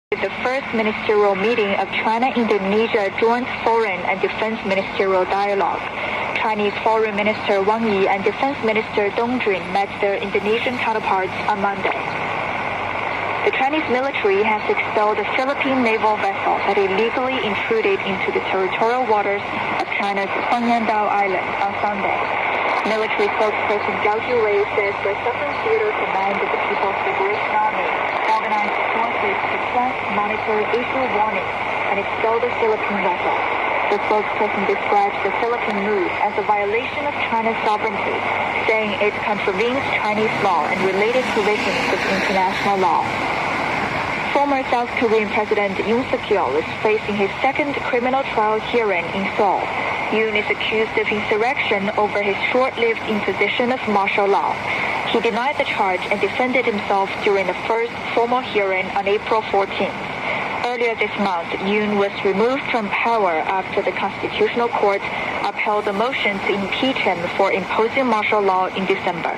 The first ministerial meeting of China-Indonesia Joint Foreign and Defense Ministerial Dialogue. Chinese Foreign Minister Wang Yi and Defense Minister Dong Jun met their Indonesian counterparts on Monday. The Chinese military has expelled a Philippine naval vessel that illegally intruded into the territorial waters of China's Huangyandao Island on Sunday. Military spokesperson Zhao Jiwei says the Southern Theater Command of the People's Liberation Army organized forces to track, monitor, issue warnings, and expel the Philippine vessel. The spokesperson describes the Philippine move as a violation of China's sovereignty, saying it contravenes Chinese law and related provisions of international law. Former South Korean President Yoon Suk-yeol is facing his second criminal trial hearing in Seoul. Yoon is accused of insurrection over his short-lived imposition of martial law. He denied the charge and defended himself during the first formal hearing on April 14th. Earlier this month, Yoon was removed from power after the Constitutional Court upheld a motion to impeach him for imposing martial law in December.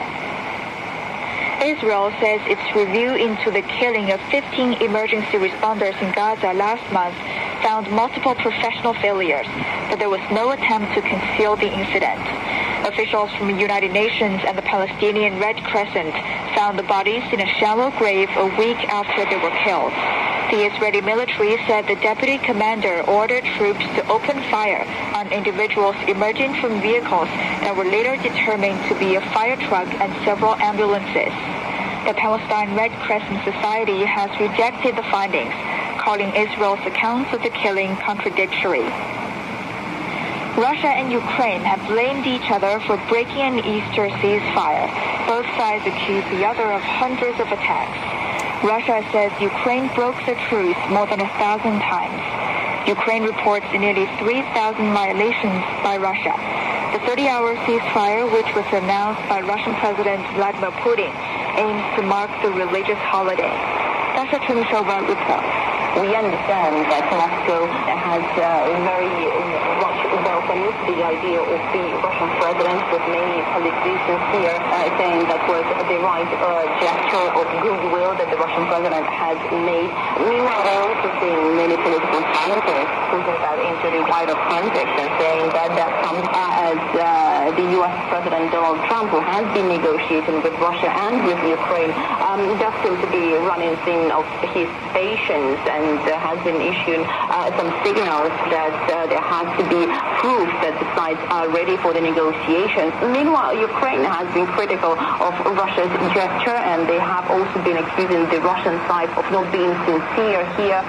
Israel says its review into the killing of 15 emergency responders in Gaza last month found multiple professional failures, but there was no attempt to conceal the incident. Officials from the United Nations and the Palestinian Red Crescent found the bodies in a shallow grave a week after they were killed. The Israeli military said the deputy commander ordered troops to open fire on individuals emerging from vehicles that were later determined to be a fire truck and several ambulances. The Palestine Red Crescent Society has rejected the findings, calling Israel's accounts of the killing contradictory. Russia and Ukraine have blamed each other for breaking an Easter ceasefire. Both sides accuse the other of hundreds of attacks. Russia says Ukraine broke the truce more than 1,000 times. Ukraine reports nearly 3,000 violations by Russia. The 30-hour ceasefire, which was announced by Russian President Vladimir Putin, aims to mark the religious holiday. Dr. Chunishova reports. We understand that Moscow has very much welcomed the idea of the Russian president, with many politicians here saying that was the right gesture of goodwill that the Russian president has made. Meanwhile, we're also seeing many political scientists putting that into the wider context and saying that that comes as the U.S. President Donald Trump, who has been negotiating with Russia and with Ukraine, does seem to be running thin of his patience and has been issuing some signals that there has to be proof that the sides are ready for the negotiations. Meanwhile, Ukraine has been critical of Russia's gesture, and they have also been accusing the Russian side of not being sincere here.